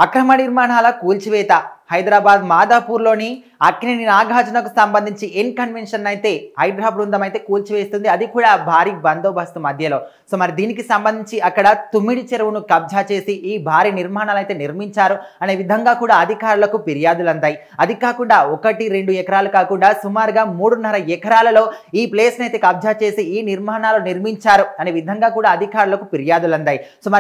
అక్రమ నిర్మాణాల కూల్చివేత హైదరాబాద్ మాదాపూర్లోని అక్కినేని నాగార్జునకు సంబంధించి ఎన్ కన్వెన్షన్ అయితే హైదరాబాద్ బృందం అయితే కూల్చివేస్తుంది, అది కూడా భారీ బందోబస్తు మధ్యలో. సో మరి దీనికి సంబంధించి అక్కడ తుమ్మిడి చెరువును కబ్జా చేసి ఈ భారీ నిర్మాణాలు అయితే నిర్మించారు అనే విధంగా కూడా అధికారులకు ఫిర్యాదులు అందాయి. అది కాకుండా 1-2 ఎకరాలు కాకుండా సుమారుగా 3.5 ఎకరాలలో ఈ ప్లేస్ని అయితే కబ్జా చేసి ఈ నిర్మాణాలు నిర్మించారు అనే విధంగా కూడా అధికారులకు ఫిర్యాదులు అందాయి. సో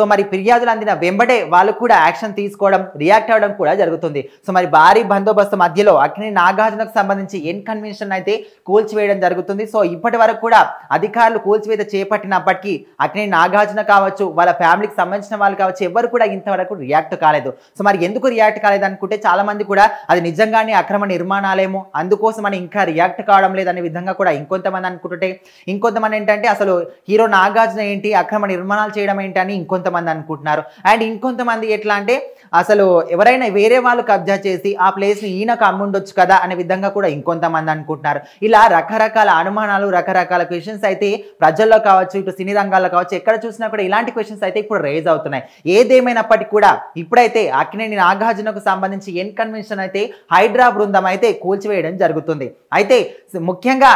మరి ఫిర్యాదులు అందిన వెంబడే వాళ్ళు కూడా యాక్షన్ తీసుకోవడం, రియాక్ట్ అవ్వడం కూడా జరుగుతుంది. సో మరి భారీ బందోబస్తు మధ్యలో అక్కినేని నాగార్జునకు సంబంధించి ఎన్ కన్వెన్షన్ అయితే కూల్చివేయడం జరుగుతుంది. సో ఇప్పటి వరకు కూడా అధికారులు కూల్చివేత చేపట్టినప్పటికీ అక్కినేని నాగార్జున కావచ్చు, వాళ్ళ ఫ్యామిలీకి సంబంధించిన వాళ్ళు కావచ్చు, ఎవరు కూడా ఇంతవరకు రియాక్ట్ కాలేదు. సో మరి ఎందుకు రియాక్ట్ కాలేదు అనుకుంటే చాలా మంది కూడా అది నిజంగానే అక్రమ నిర్మాణాలేమో, అందుకోసం అని ఇంకా రియాక్ట్ కావడం లేదనే విధంగా కూడా ఇంకొంతమంది అనుకుంటుంటే, ఇంకొంతమంది ఏంటంటే అసలు హీరో నాగార్జున ఏంటి అక్రమ నిర్మాణాలు చేయడం ఏంటి అని ఇంకొంతమంది అనుకుంటున్నారు. అండ్ ఇంకొంతమంది ఎట్లా అంటే అసలు ఎవరైనా వేరే వాళ్ళు కబ్జా చేసి ఆ ప్లేస్ని ఈయనకు అమ్ముండొచ్చు కదా అనే విధంగా కూడా ఇంకొంతమంది అనుకుంటున్నారు. ఇలా రకరకాల అనుమానాలు, రకరకాల క్వశ్చన్స్ అయితే ప్రజల్లో కావచ్చు, ఇటు సినీ రంగాల్లో కావచ్చు, ఎక్కడ చూసినా కూడా ఇలాంటి క్వశ్చన్స్ అయితే ఇప్పుడు రేజ్ అవుతున్నాయి. ఏదేమైనప్పటికీ కూడా ఇప్పుడైతే అక్కినేని నాగార్జునకు సంబంధించి ఎన్ కన్వెన్షన్ అయితే హైదరాబాద్ బృందం అయితే కూల్చివేయడం జరుగుతుంది. అయితే ముఖ్యంగా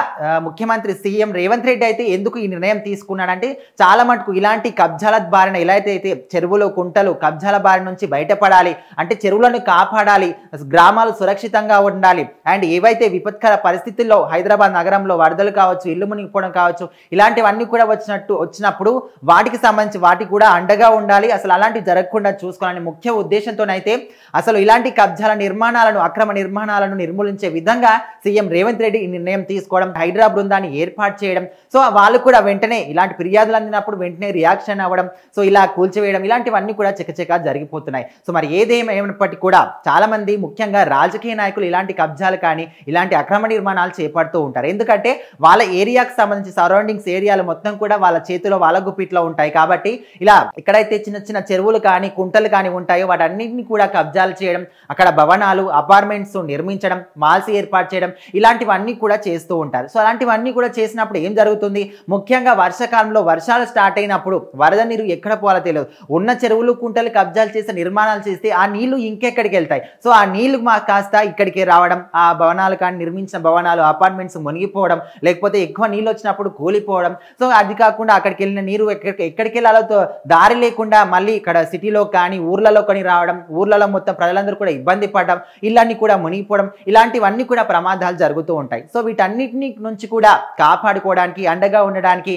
ముఖ్యమంత్రి సీఎం రేవంత్ రెడ్డి అయితే ఎందుకు ఈ నిర్ణయం తీసుకున్నాడంటే చాలా మటుకు ఇలాంటి కబ్జాల బారిన ఎలా అయితే చెరువులు, కుంటలు కబ్జాల బారి నుంచి బయటపడాలి అంటే చెరువులను కాపాడాలి, గ్రామాలు సురక్షితంగా ఉండాలి, అండ్ ఏవైతే విపత్కర పరిస్థితుల్లో హైదరాబాద్ నగరంలో వరదలు కావచ్చు, ఇల్లు మునిగిపోవడం కావచ్చు, ఇలాంటివన్నీ కూడా వచ్చినప్పుడు వాటికి సంబంధించి వాటికి కూడా అండగా ఉండాలి, అసలు అలాంటివి జరగకుండా చూసుకోవాలని ముఖ్య ఉద్దేశంతోనైతే అసలు ఇలాంటి కబ్జాల నిర్మాణాలను, అక్రమ నిర్మాణాలను నిర్మూలించే విధంగా సీఎం రేవంత్ రెడ్డి ఈ నిర్ణయం తీసుకోవడం, హైదరాబాద్ బృందాన్ని ఏర్పాటు చేయడం, సో వాళ్ళు కూడా వెంటనే ఇలాంటి ఫిర్యాదులు అందినప్పుడు వెంటనే రియాక్షన్ అవ్వడం, సో ఇలా కూల్చివేయడం, ఇలాంటివన్నీ కూడా చకచకా జరిగిపోతున్నాయి. సో మరి ఏదేమైనప్పటికీ కూడా చాలా మంది ముఖ్యంగా రాజకీయ నాయకులు ఇలాంటి కబ్జాలు కానీ ఇలాంటి అక్రమ నిర్మాణాలు చేపడుతూ ఉంటారు. ఎందుకంటే వాళ్ళ ఏరియాకి సంబంధించి సరౌండింగ్స్ ఏరియాలు మొత్తం కూడా వాళ్ళ చేతిలో, వాళ్ళ గుప్పిట్లో ఉంటాయి. కాబట్టి ఇలా ఎక్కడైతే చిన్న చిన్న చెరువులు కానీ కుంటలు కానీ ఉంటాయో వాటన్నింటినీ కూడా కబ్జాలు చేయడం, అక్కడ భవనాలు, అపార్ట్మెంట్స్ నిర్మించడం, మాల్స్ ఏర్పాటు చేయడం, ఇలాంటివన్నీ కూడా చేస్తూ ఉంటారు. సో అలాంటివన్నీ కూడా చేసినప్పుడు ఏం జరుగుతుంది, ముఖ్యంగా వర్షాకాలంలో వర్షాలు స్టార్ట్ అయినప్పుడు వరద నీరు ఎక్కడ పోవాలో తెలియదు, ఉన్న చెరువులు కుంటలు కబ్జాలు చేసి నిర్మాణాలు చేస్తే ఆ నీళ్లు ఇంకెక్కడికి వెళ్తాయి. సో ఆ నీళ్లు కాస్త ఇక్కడికి రావడం, ఆ భవనాలు కానీ నిర్మించిన భవనాలు, అపార్ట్మెంట్స్ మునిగిపోవడం, లేకపోతే ఎక్కువ నీళ్ళు వచ్చినప్పుడు కూలిపోవడం. సో అది కాకుండా అక్కడికి వెళ్ళిన నీరు ఎక్కడికి వెళ్ళాలో దారి లేకుండా మళ్ళీ ఇక్కడ సిటీలో కానీ ఊర్లలో కానీ రావడం, ఊర్లలో మొత్తం ప్రజలందరూ కూడా ఇబ్బంది పడడం, ఇళ్ళన్నీ కూడా మునిగిపోవడం, ఇలాంటివన్నీ కూడా ప్రమాదాలు జరుగుతూ ఉంటాయి. సో వీటన్నిటిని నుంచి కూడా కాపాడుకోవడానికి, అండగా ఉండడానికి,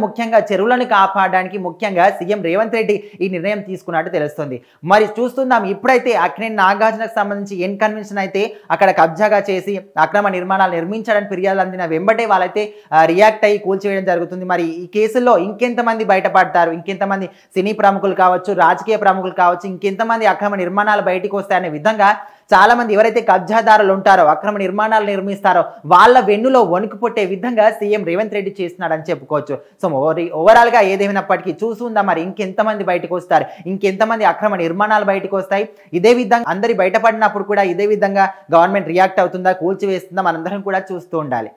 ముఖ్యంగా చెరువులను కాపాడడానికి ముఖ్యంగా సీఎం రేవంత్ రెడ్డి ఈ నిర్ణయం తీసుకున్నట్టు తెలుస్తుంది. మరి చూస్తుందాం ఇప్పుడైతే అక్కినేని నాగార్జునకు సంబంధించి ఎన్ కన్వెన్షన్ అయితే అక్కడ కబ్జాగా చేసి అక్రమ నిర్మాణాలు నిర్మించడానికి ఫిర్యాదులు అందిన వెంబడే వాళ్ళైతే రియాక్ట్ అయ్యి కూల్చివేయడం జరుగుతుంది. మరి ఈ కేసుల్లో ఇంకెంతమంది బయటపడతారు, ఇంకెంతమంది సినీ ప్రముఖులు కావచ్చు, రాజకీయ ప్రముఖులు కావచ్చు, ఇంకెంతమంది అక్రమ నిర్మాణాలు బయటకు వస్తాయనే విధంగా చాలా మంది ఎవరైతే కబ్జాదారులు ఉంటారో, అక్రమ నిర్మాణాలు నిర్మిస్తారో వాళ్ళ వెన్నులో వణుకు పుట్టే విధంగా సీఎం రేవంత్ రెడ్డి చేస్తున్నాడని చెప్పుకోవచ్చు. సో ఓవరాల్ గా ఏదేమైనప్పటికీ చూస్తుందా మరి ఇంకెంతమంది బయటకు వస్తారు, ఇంకెంతమంది అక్రమ నిర్మాణాలు బయటకు వస్తాయి, ఇదే విధంగా అందరి బయటపడినప్పుడు కూడా ఇదే విధంగా గవర్నమెంట్ రియాక్ట్ అవుతుందా, కూల్చివేస్తుందా, మనందరం కూడా చూస్తూ ఉండాలి.